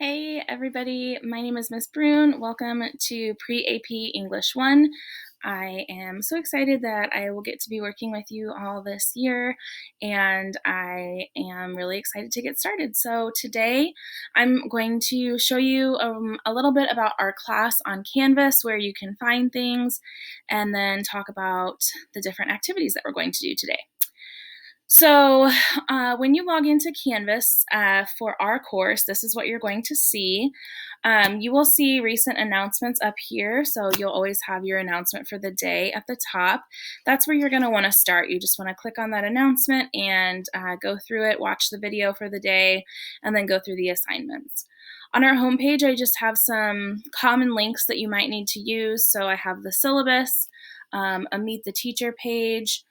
Hey everybody, my name is Miss Brune. Welcome to Pre-AP English 1. I am so excited that I will get to be working with you all this year, and I am really excited to get started. So today I'm going to show you a little bit about our class on Canvas, where you can find things, and then talk about the different activities that we're going to do today. So when you log into Canvas for our course, this is what you're going to see. You will see recent announcements up here, so you'll always have your announcement for the day at the top. That's where you're going to want to start. You just want to click on that announcement and go through it, watch the video for the day, and then go through the assignments. On our homepage, I just have some common links that you might need to use. So I have the syllabus, a Meet the Teacher page,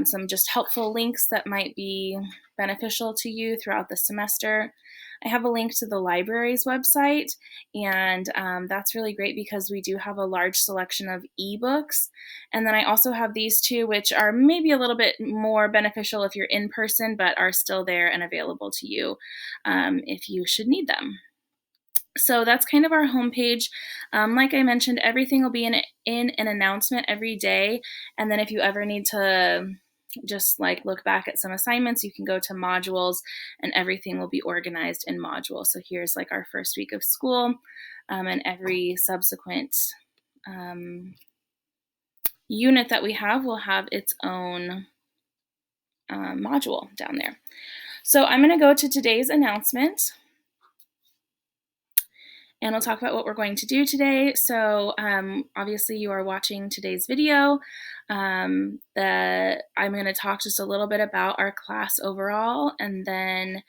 some just helpful links that might be beneficial to you throughout the semester. I have a link to the library's website, and that's really great because we do have a large selection of ebooks. And then I also have these two, which are maybe a little bit more beneficial if you're in person, but are still there and available to you if you should need them. So that's kind of our homepage. Like I mentioned, everything will be in an announcement every day. And then if you ever need to just like look back at some assignments, you can go to modules and everything will be organized in modules. So here's like our first week of school, and every subsequent unit that we have will have its own module down there. So I'm going to go to today's announcement, and we'll talk about what we're going to do today. So obviously you are watching today's video. I'm going to talk just a little bit about our class overall, and then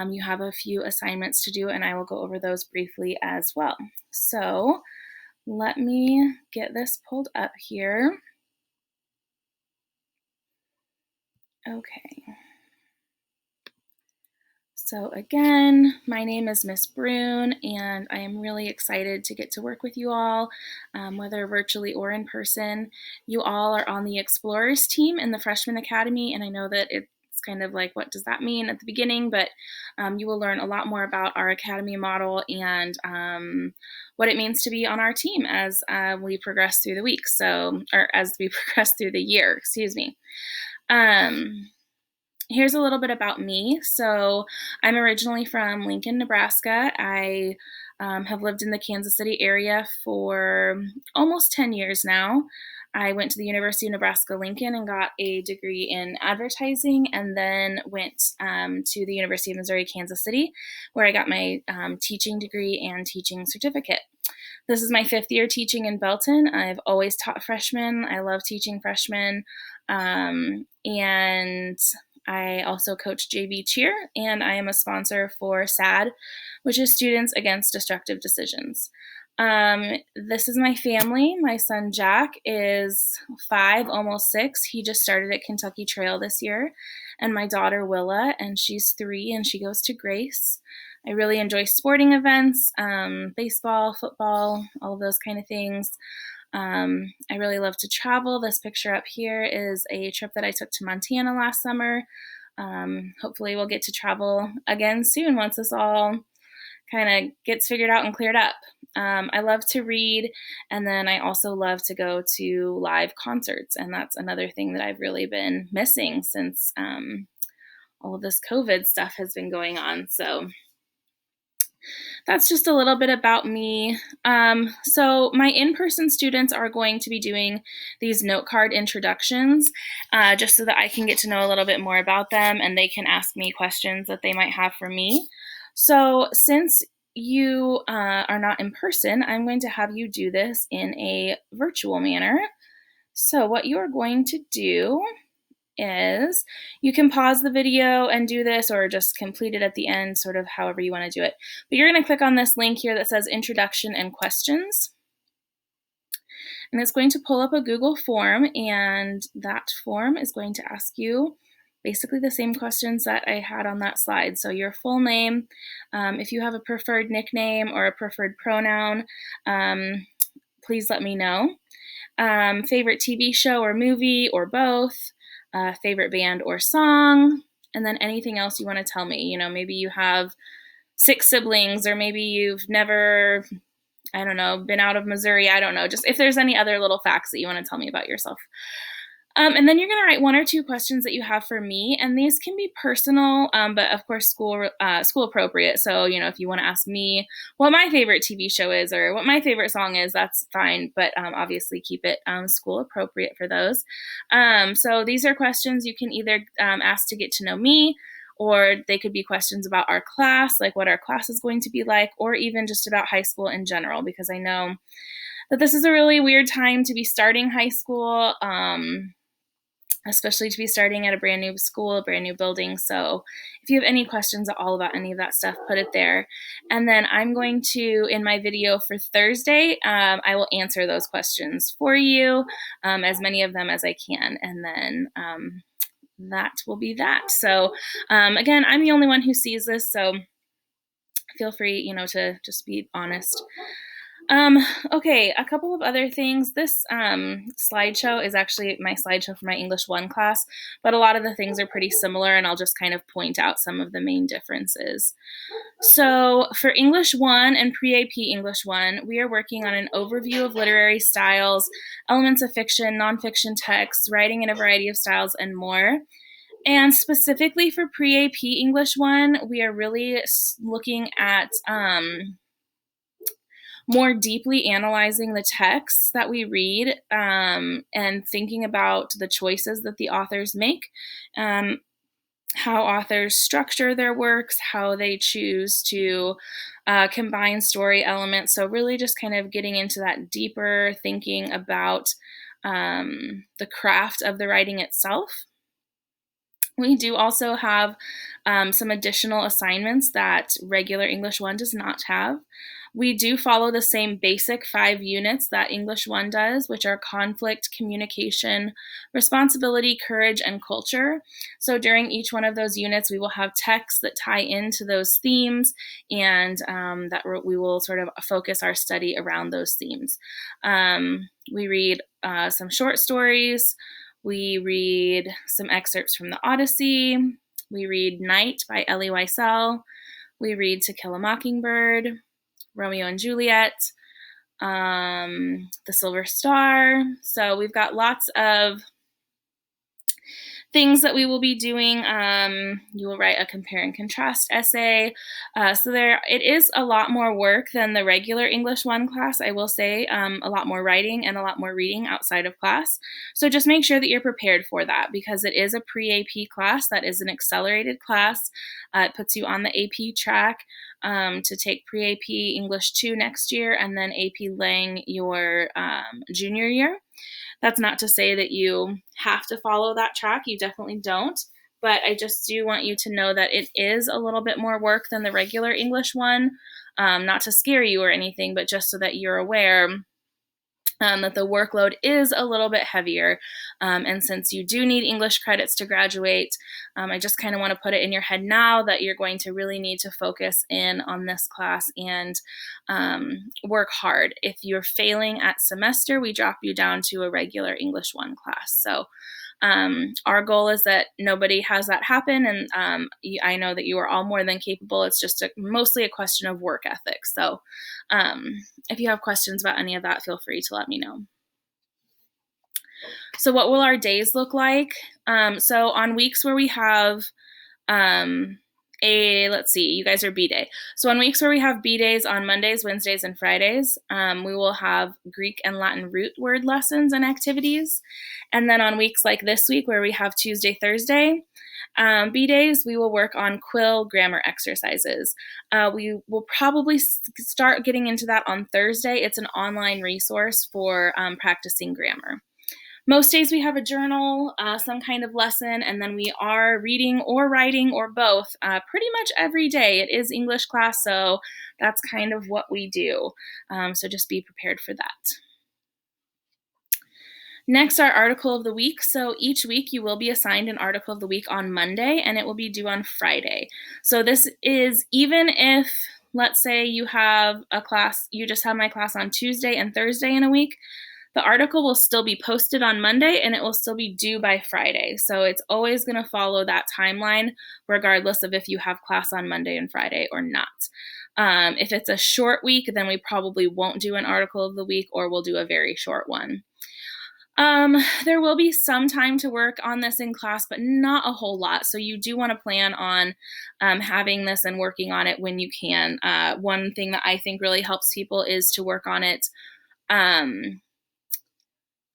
you have a few assignments to do, and I will go over those briefly as well. So let me get this pulled up here. Okay. So again, my name is Miss Brune, and I am really excited to get to work with you all, whether virtually or in person. You all are on the Explorers team in the Freshman Academy, and I know that it's kind of like, what does that mean at the beginning, but you will learn a lot more about our Academy model and what it means to be on our team as we progress through the week, or as we progress through the year, excuse me. Here's a little bit about me. So I'm originally from Lincoln, Nebraska. I have lived in the Kansas City area for almost 10 years now. I went to the University of Nebraska-Lincoln and got a degree in advertising, and then went to the University of Missouri-Kansas City, where I got my teaching degree and teaching certificate. This is my 5th year teaching in Belton. I've always taught freshmen. I love teaching freshmen. And I also coach JV cheer, and I am a sponsor for SAD, which is Students Against Destructive Decisions. This is my family. My son Jack is 5, almost 6. He just started at Kentucky Trail this year. And my daughter Willa, and she's 3, and she goes to Grace. I really enjoy sporting events, baseball, football, all of those kind of things. I really love to travel. This picture up here is a trip that I took to Montana last summer. Hopefully we'll get to travel again soon once this all kind of gets figured out and cleared up. I love to read, and then I also love to go to live concerts, and that's another thing that I've really been missing since all of this COVID stuff has been going on. So that's just a little bit about me. So my in-person students are going to be doing these note card introductions, just so that I can get to know a little bit more about them and they can ask me questions that they might have for me. So since you are not in person, I'm going to have you do this in a virtual manner. So what you are going to do is you can pause the video and do this, or just complete it at the end, sort of however you want to do it. But you're going to click on this link here that says Introduction and Questions. And it's going to pull up a Google form, and that form is going to ask you basically the same questions that I had on that slide. So your full name, if you have a preferred nickname or a preferred pronoun, please let me know. Favorite TV show or movie or both. Favorite band or song, and then anything else you want to tell me. You know, maybe you have six siblings, or maybe you've never, I don't know, been out of Missouri. I don't know. Just if there's any other little facts that you want to tell me about yourself. And then you're going to write one or two questions that you have for me, and these can be personal, but of course school appropriate. So, if you want to ask me what my favorite TV show is or what my favorite song is, that's fine. But obviously keep it school appropriate for those. So these are questions you can either ask to get to know me, or they could be questions about our class, like what our class is going to be like, or even just about high school in general, because I know that this is a really weird time to be starting high school. Especially to be starting at a brand new school, a brand new building. So if you have any questions at all about any of that stuff, put it there. And then I'm going to, in my video for Thursday, I will answer those questions for you, as many of them as I can. And then that will be that. So again, I'm the only one who sees this, so feel free, to just be honest. Okay, a couple of other things. This slideshow is actually my slideshow for my English 1 class, but a lot of the things are pretty similar, and I'll just kind of point out some of the main differences. So for English 1 and Pre-AP English 1, we are working on an overview of literary styles, elements of fiction, nonfiction texts, writing in a variety of styles, and more. And specifically for Pre-AP English 1, we are really looking at more deeply analyzing the texts that we read, and thinking about the choices that the authors make, how authors structure their works, how they choose to combine story elements. So really just kind of getting into that deeper thinking about the craft of the writing itself. We do also have some additional assignments that regular English 1 does not have. We do follow the same basic 5 units that English 1 does, which are conflict, communication, responsibility, courage, and culture. So during each one of those units, we will have texts that tie into those themes, and that we will sort of focus our study around those themes. We read some short stories. We read some excerpts from the Odyssey. We read Night by Elie Wiesel. We read To Kill a Mockingbird, Romeo and Juliet, The Silver Star. So we've got lots of things that we will be doing. You will write a compare and contrast essay. So it is a lot more work than the regular English 1 class, I will say, a lot more writing and a lot more reading outside of class. So just make sure that you're prepared for that, because it is a pre-AP class. That is an accelerated class. It puts you on the AP track to take pre-AP English 2 next year, and then AP Lang your junior year. That's not to say that you have to follow that track. You definitely don't. But I just do want you to know that it is a little bit more work than the regular English 1. Not to scare you or anything, but just so that you're aware that the workload is a little bit heavier. And since you do need English credits to graduate, I just kind of want to put it in your head now that you're going to really need to focus in on this class and work hard. If you're failing at semester, we drop you down to a regular English 1 class. So our goal is that nobody has that happen, and I know that you are all more than capable. It's just mostly a question of work ethic. So if you have questions about any of that, feel free to let me know. So what will our days look like? So on weeks where we have let's see, you guys are B day. So on weeks where we have B days on Mondays, Wednesdays, and Fridays, we will have Greek and Latin root word lessons and activities. And then on weeks like this week where we have Tuesday, Thursday, B days, we will work on quill grammar exercises. We will probably start getting into that on Thursday. It's an online resource for practicing grammar. Most days we have a journal, some kind of lesson, and then we are reading or writing or both pretty much every day. It is English class, so that's kind of what we do. So just be prepared for that. Next, our article of the week. So each week you will be assigned an article of the week on Monday, and it will be due on Friday. So this is even if, let's say you have a class, you just have my class on Tuesday and Thursday in a week, the article will still be posted on Monday and it will still be due by Friday. So it's always going to follow that timeline, regardless of if you have class on Monday and Friday or not. If it's a short week, then we probably won't do an article of the week, or we'll do a very short one. There will be some time to work on this in class, but not a whole lot. So you do want to plan on having this and working on it when you can. One thing that I think really helps people is to work on it.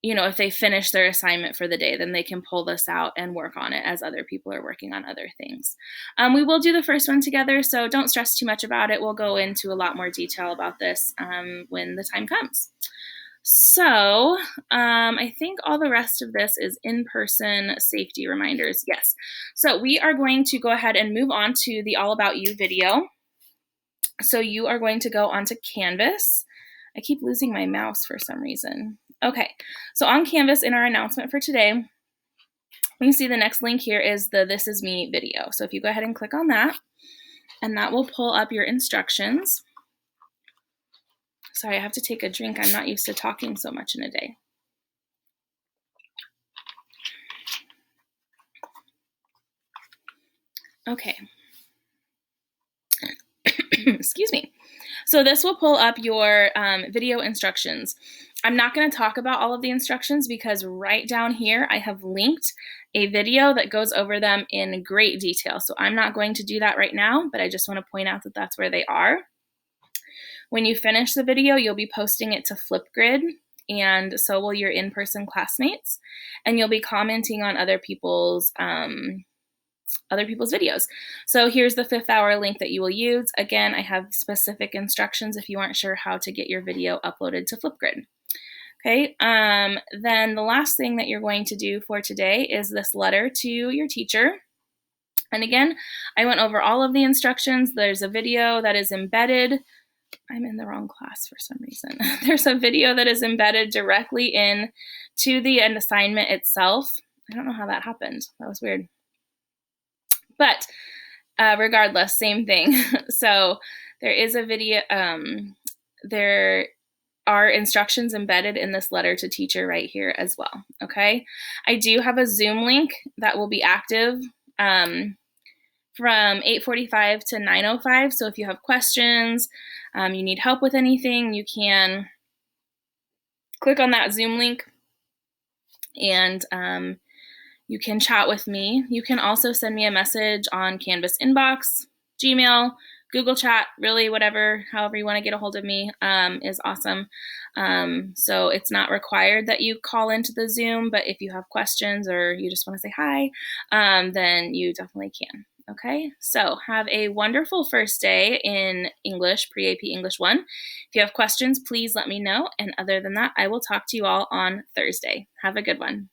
If they finish their assignment for the day, then they can pull this out and work on it as other people are working on other things. We will do the first one together, so don't stress too much about it. We'll go into a lot more detail about this when the time comes. So I think all the rest of this is in-person safety reminders. Yes. So we are going to go ahead and move on to the All About You video. So you are going to go onto Canvas. I keep losing my mouse for some reason. Okay, so on Canvas in our announcement for today, you can see the next link here is the This Is Me video. So if you go ahead and click on that, and that will pull up your instructions. Sorry, I have to take a drink. I'm not used to talking so much in a day. Okay. Excuse me. So this will pull up your video instructions. I'm not going to talk about all of the instructions because right down here I have linked a video that goes over them in great detail. So I'm not going to do that right now, but I just want to point out that that's where they are. When you finish the video, you'll be posting it to Flipgrid, and so will your in-person classmates, and you'll be commenting on other people's videos. So here's the 5th hour link that you will use. Again, I have specific instructions if you aren't sure how to get your video uploaded to Flipgrid. Okay, then the last thing that you're going to do for today is this letter to your teacher. And again, I went over all of the instructions. There's a video that is embedded. I'm in the wrong class for some reason. There's a video that is embedded directly in to the assignment itself. I don't know how that happened. That was weird. But regardless, same thing. So there is a video, there are instructions embedded in this letter to teacher right here as well, okay? I do have a Zoom link that will be active from 8:45 to 9:05. So if you have questions, you need help with anything, you can click on that Zoom link and you can chat with me. You can also send me a message on Canvas inbox, Gmail, Google Chat, really whatever, however you want to get a hold of me is awesome. So it's not required that you call into the Zoom, but if you have questions or you just want to say hi, then you definitely can. Okay, so have a wonderful first day in English, Pre-AP English 1. If you have questions, please let me know. And other than that, I will talk to you all on Thursday. Have a good one.